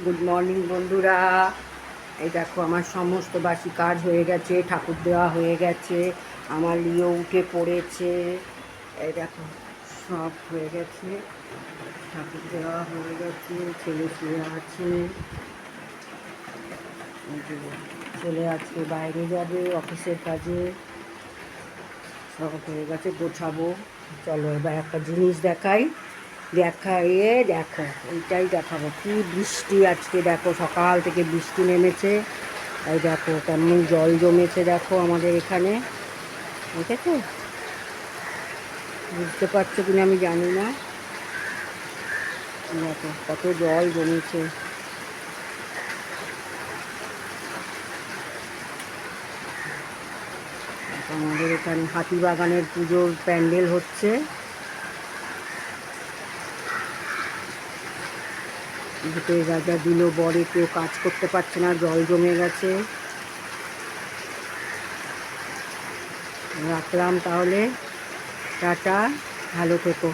Good morning বন্ধুরা। এই দেখো আমার সমস্ত বাসি কাজ হয়ে গেছে, ঠাকুর দেওয়া হয়ে গেছে, আমার লিও উঠে পড়েছে। এই দেখো সব হয়ে গেছে, ঠাকুর দেওয়া হয়ে গেছে, ছেলে শুয়ে আছে। ছেলে আজকে বাইরে যাবে অফিসের কাজে, সব হয়ে গেছে, গোছাবো। চলো এবার একটা জিনিস দেখাই। দেখাইয়ে দেখো, এইটাই দেখাবো। কি বৃষ্টি আজকে, দেখো সকাল থেকে বৃষ্টি নেমেছে। এই দেখো কেমন জল জমেছে, দেখো আমাদের এখানে। দেখেছো? বুঝতে পারছো কিনা আমি জানি না। দেখো কত জল জমেছে। আমাদের এখানে হাতিবাগানের পুজোর প্যান্ডেল হচ্ছে। ভূতের রাজা দিল বরে, কেউ কাজ করতে পারছে না, জল জমে গেছে। রাখলাম তাহলে, টাটা, ভালো থেকো।